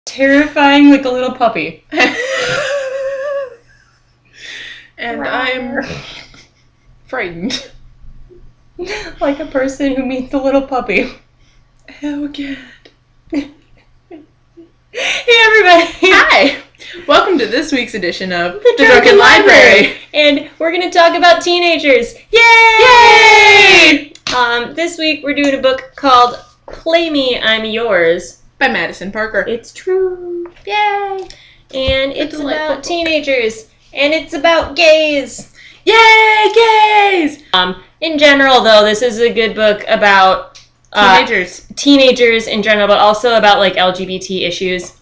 Terrifying like a little puppy. And I'm frightened. Like a person who meets a little puppy. Oh, God. Hey, everybody. Hi. Welcome to this week's edition of The Drunken Library. And we're going to talk about teenagers. Yay! This week we're doing a book called Play Me, I'm Yours. By Madison Parker. It's true. Yay! And it's about book. teenagers. And it's about gays. Yay, gays! In general, though, this is a good book about teenagers in general, but also about like LGBT issues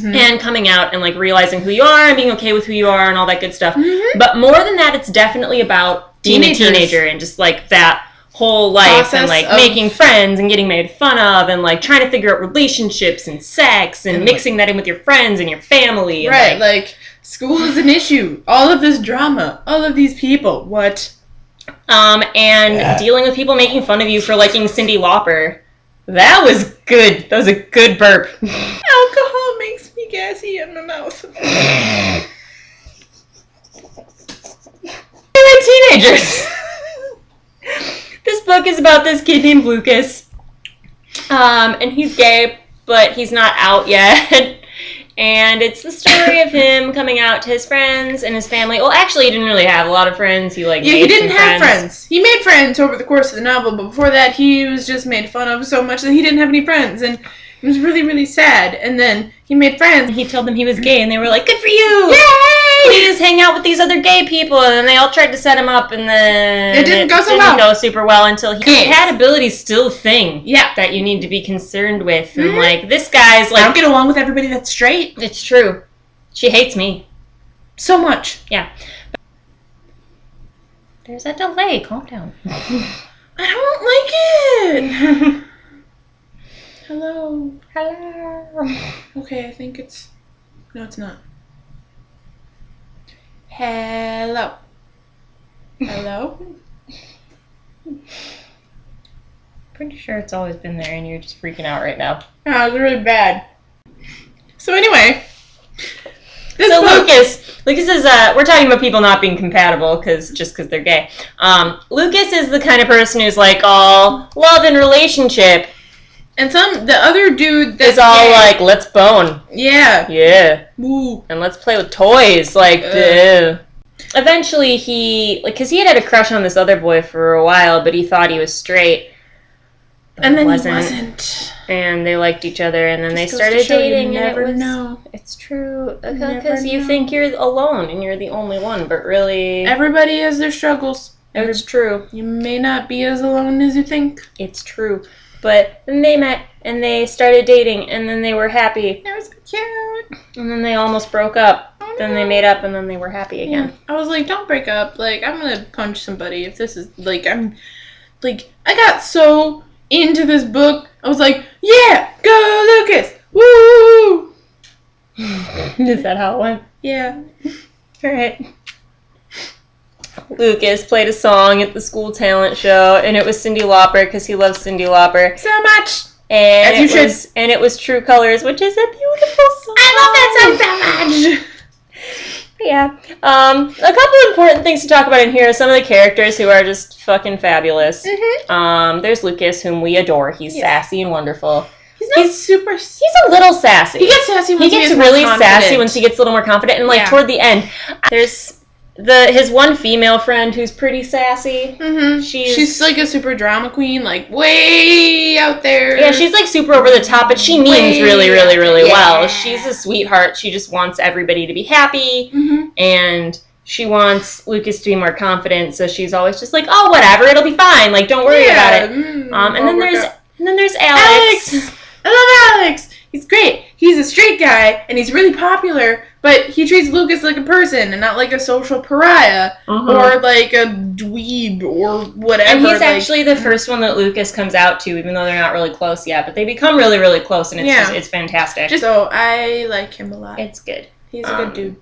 and coming out and like realizing who you are and being okay with who you are and all that good stuff. But more than that, it's definitely about being a teenager and just like that whole life process and like making friends and getting made fun of and like trying to figure out relationships and sex and mixing that in with your friends and your family. And, right, like school is an issue. All of this drama. All of these people. What? Dealing with people making fun of you for liking Cyndi Lauper. That was good. That was a good burp. Alcohol makes me gassy in my mouth. Anyway, teenagers. This book is about this kid named Lucas. And he's gay, but he's not out yet. And it's the story of him coming out to his friends and his family. Well, actually, he didn't really have a lot of friends. He didn't have friends. He made friends over the course of the novel, but before that, he was just made fun of so much that he didn't have any friends, and it was really, really sad. And then he made friends. He told them he was gay, and they were like, "Good for you! Yay! Please hang out with these other gay people." And then they all tried to set him up, and then it didn't go super well until compatibility is still a thing. Yeah, that you need to be concerned with. And like this guy's like, I don't get along with everybody that's straight. It's true. She hates me so much. Yeah. There's a delay. Calm down. I don't like it. Hello. Okay, I think it's... No, it's not. Hello. Pretty sure it's always been there and you're just freaking out right now. Oh, it's really bad. So anyway... Lucas is, we're talking about people not being compatible because they're gay. Lucas is the kind of person who's like all love and relationship. And the other dude that's all gay, like, let's bone. Yeah. Yeah. Ooh. And let's play with toys. Like, eventually because he had a crush on this other boy for a while, but he thought he was straight. And then he wasn't. And they liked each other, and then they started dating. Know. It's true. Because you think you're alone, and you're the only one, but really... Everybody has their struggles. It's true. You may not be as alone as you think. It's true. But then they met, and they started dating, and then they were happy. That was so cute. And then they almost broke up. Oh, no. Then they made up, and then they were happy again. Yeah. I was like, don't break up. Like, I'm gonna punch somebody if this is, like, I got so into this book. I was like, yeah, go Lucas! Woo! Is that how it went? Yeah. Alright. Lucas played a song at the school talent show, and it was Cyndi Lauper because he loves Cyndi Lauper so much. And it was True Colors, which is a beautiful song. I love that song so much. Yeah. A couple important things to talk about in here are some of the characters who are just fucking fabulous. There's Lucas, whom we adore. He's sassy and wonderful. He's a little sassy. He gets sassy once he gets really more confident. sassy once he gets a little more confident. And like toward the end, there's his one female friend who's pretty sassy. She's like a super drama queen, like way out there. Yeah, she's like super over the top, but she means really, really, really well. She's a sweetheart. She just wants everybody to be happy, and she wants Lucas to be more confident. So she's always just like, "Oh, whatever, it'll be fine. Like, don't worry about it." And then there's Alex. I love Alex. He's great. He's a straight guy, and he's really popular, but he treats Lucas like a person and not like a social pariah or like a dweeb or whatever. And he's actually the first one that Lucas comes out to, even though they're not really close yet. But they become really, really close, and it's fantastic. So I like him a lot. It's good. He's a good dude.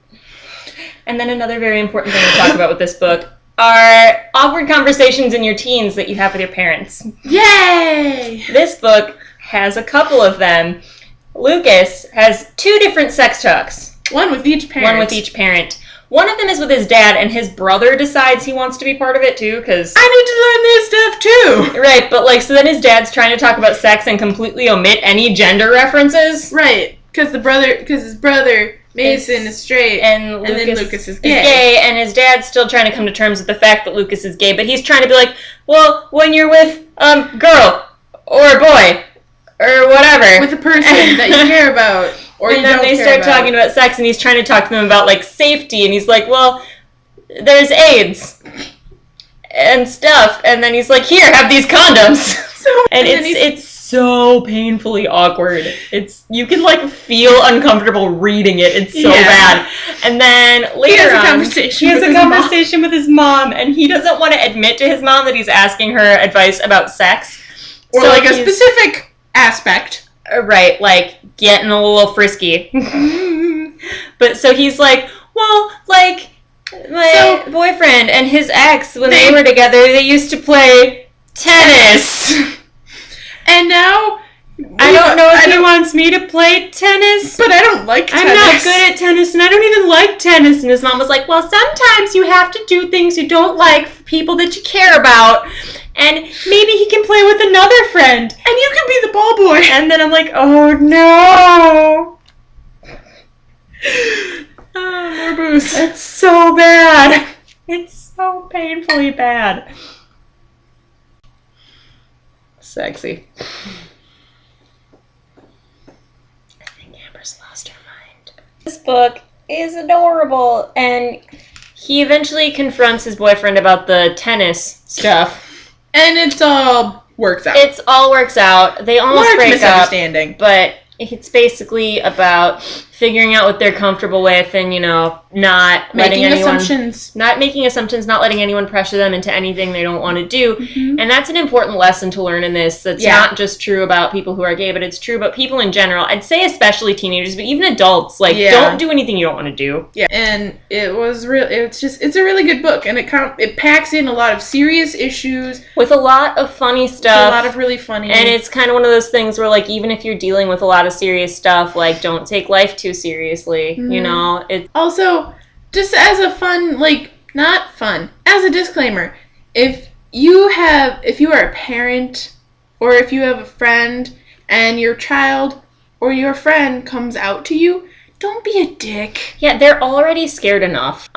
And then another very important thing to talk about with this book are awkward conversations in your teens that you have with your parents. Yay! This book has a couple of them. Lucas has 2 different sex talks. One with each parent. One of them is with his dad, and his brother decides he wants to be part of it, too, because... I need to learn this stuff, too! Right, but, so then his dad's trying to talk about sex and completely omit any gender references. Right, because his brother, Mason, is straight, and then Lucas is gay. And his dad's still trying to come to terms with the fact that Lucas is gay, but he's trying to be like, well, when you're with a girl, or a boy, or whatever. With a person that you care about. Or and then they start talking about sex, and he's trying to talk to them about, safety, and he's like, well, there's AIDS and stuff, and then he's like, here, have these condoms. It's so painfully awkward. You can, feel uncomfortable reading it. It's so bad. And then later he has a conversation with his mom, and he doesn't want to admit to his mom that he's asking her advice about sex. Or, a specific aspect. Right, getting a little frisky. But so he's like, well, my boyfriend and his ex, when they were together, they used to play tennis. And now... I don't know if he wants me to play tennis. But I don't like tennis. I'm not good at tennis, and I don't even like tennis. And his mom was like, well, sometimes you have to do things you don't like for people that you care about. And maybe he can play with another friend. And you can be the ball boy. And then I'm like, oh, no. More booze. It's so bad. It's so painfully bad. Sexy. I think Amber's lost her mind. This book is adorable. And he eventually confronts his boyfriend about the tennis stuff. And it all works out. They almost break misunderstanding. Up, but it's basically about figuring out what they're comfortable with and, not making assumptions, not letting anyone pressure them into anything they don't want to do. Mm-hmm. And that's an important lesson to learn in this. That's not just true about people who are gay, but it's true about people in general. I'd say especially teenagers, but even adults. Don't do anything you don't want to do. Yeah, and it's a really good book, and it packs in a lot of serious issues with a lot of funny stuff. A lot of really funny. And it's kind of one of those things where, even if you're dealing with a lot of serious stuff, don't take life too seriously. Mm-hmm. It's also, just as a fun, not fun, as a disclaimer, if you are a parent, or if you have a friend, and your child or your friend comes out to you, don't be a dick. Yeah, they're already scared enough.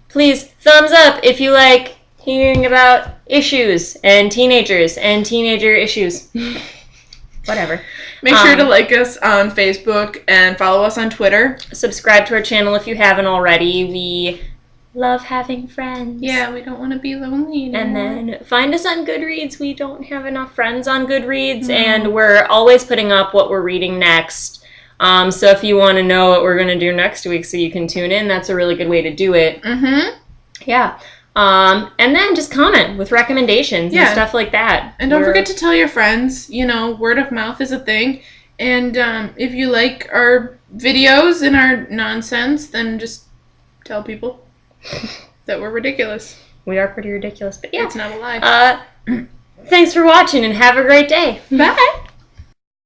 Please, thumbs up if you like hearing about issues and teenagers and teenager issues. Whatever. Make sure to like us on Facebook and follow us on Twitter. Subscribe to our channel if you haven't already. We love having friends. Yeah, we don't want to be lonely anymore. And then find us on Goodreads. We don't have enough friends on Goodreads, and we're always putting up what we're reading next. So if you want to know what we're going to do next week so you can tune in, that's a really good way to do it. Mm-hmm. Yeah. And then just comment with recommendations and stuff like that. And don't forget to tell your friends. Word of mouth is a thing. And if you like our videos and our nonsense, then just tell people that we're ridiculous. We are pretty ridiculous, but yeah. It's not a lie. Thanks for watching and have a great day. Bye.